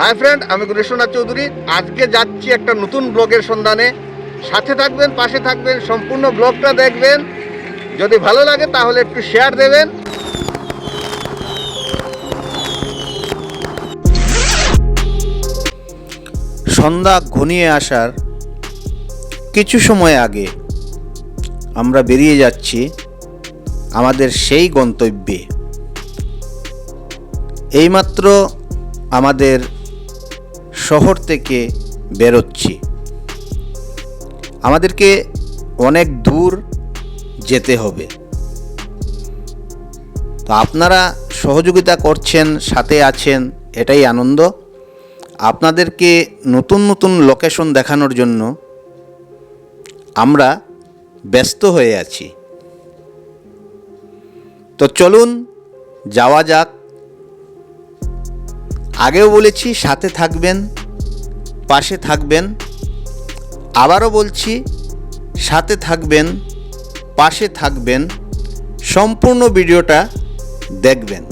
Hi friend, আমি গুণেশ্বরনাথ চৌধুরী। আজকে যাচ্ছি একটা নতুন ব্লগের সন্ধানে। সাথে থাকবেন, পাশে থাকবেন, সম্পূর্ণ ব্লগটা দেখবেন। যদি ভালো লাগে তাহলে একটু শেয়ার দেবেন। সন্ধ্যা ঘনিয়ে আসার কিছু সময় আগে আমরা বেরিয়ে যাচ্ছি আমাদের সেই গন্তব্যে। এইমাত্র আমাদের শহর থেকে বেরোচ্ছি। আমাদেরকে অনেক দূর যেতে হবে। তো আপনারা সহযোগিতা করছেন, সাথে আছেন, এটাই আনন্দ। আপনাদেরকে নতুন নতুন লোকেশন দেখানোর জন্য আমরা ব্যস্ত হয়ে আছি। তো চলুন যাওয়া যাক। আগেও বলেছি সাথে থাকবেন, পাশে থাকবেন। আবারও বলছি সাথে থাকবেন, পাশে থাকবেন, সম্পূর্ণ ভিডিওটা দেখবেন।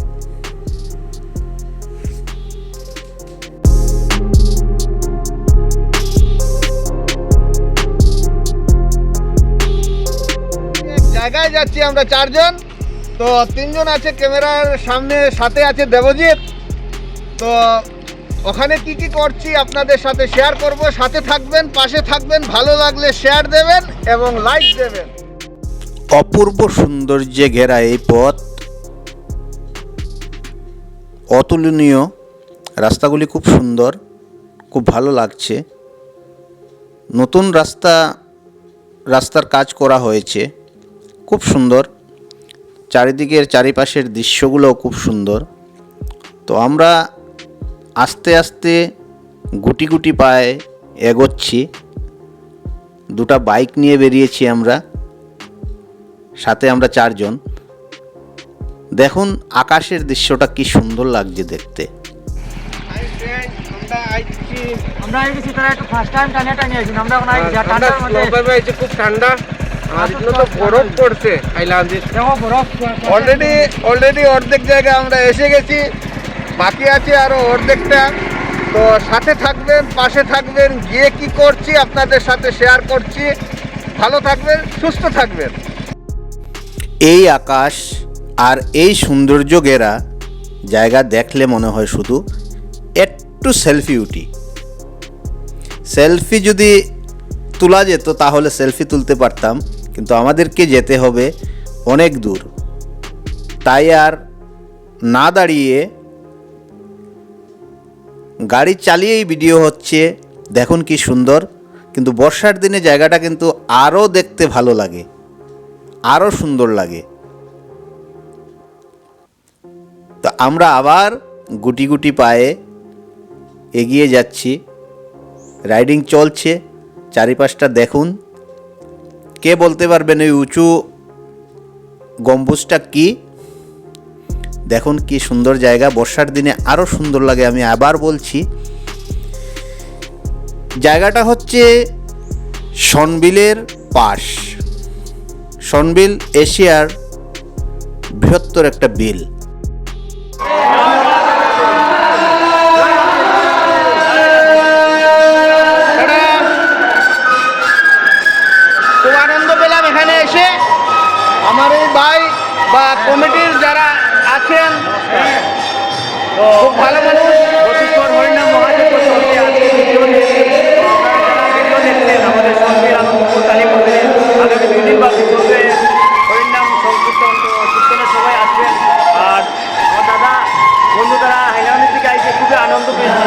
জায়গায় যাচ্ছি আমরা চারজন। তো তিনজন আছে ক্যামেরার সামনে, সাথে আছে দেবজিৎ। তো ওখানে কি কি করছি আপনাদের সাথে শেয়ার করব। সাথে থাকবেন, পাশে থাকবেন, ভালো লাগলে শেয়ার দেবেন এবং লাইক দেবেন। অপূর্ব সৌন্দর্যে ঘেরা এই পথ, অতুলনীয়। রাস্তাগুলি খুব সুন্দর, খুব ভালো লাগছে। নতুন রাস্তার কাজ করা হয়েছে, খুব সুন্দর। চারিদিকের চারিপাশের দৃশ্যগুলোও খুব সুন্দর। তো আমরা আস্তে আস্তে গুটি গুটি পায়ে এগোচ্ছি। দুটা বাইক নিয়ে বেরিয়েছি আমরা, সাথে আমরা চারজন। দেখুন আকাশের দৃশ্যটা কি সুন্দর লাগছে দেখতে। খুব ঠান্ডা, বরফ পড়ছে। অলরেডি অর্ধেক জায়গায় আমরা এসে গেছি, বাকি আছে আরো অর্ধেকটা। তো সাথে থাকবেন, পাশে থাকবেন, গিয়ে কি করছি আপনাদের সাথে শেয়ার করছি। ভালো থাকবেন, সুস্থ থাকবেন। এই আকাশ আর এই সৌন্দর্য ঘেরা জায়গা দেখলে মনে হয় শুধু একটু সেলফি উঠি। সেলফি যদি তোলা যেত তাহলে সেলফি তুলতে পারতাম, কিন্তু আমাদেরকে যেতে হবে অনেক দূর। তাই আর না দাঁড়িয়ে গাড়ি চালিয়েই ভিডিও হচ্ছে। দেখুন কি সুন্দর। কিন্তু বর্ষার দিনে জায়গাটা কিন্তু আরও দেখতে ভালো লাগে, আরও সুন্দর লাগে। তো আমরা আবার গুটি গুটি পায়ে এগিয়ে যাচ্ছি। রাইডিং চলছে। চারিপাশটা দেখুন। কে বলতে পারবেন ওই উঁচু গম্বুজটা কি? দেখুন কি সুন্দর জায়গা। বর্ষার দিনে আরও সুন্দর লাগে। আমি আবার বলছি, জায়গাটা হচ্ছে সনবিলের পাশ। সনবিল এশিয়ার বৃহত্তর একটা বিল। খুব আনন্দ পেলাম এখানে এসে। আমার এই ভাই বা কমিটির যারা আছেন খুব ভালো মানুষ। হরিনাম সংকীর্তনের সবাই আসবেন। আর আমার দাদা বন্ধু তারা হাইলাকান্দি থেকে আইসে খুবই আনন্দ পেয়েছি।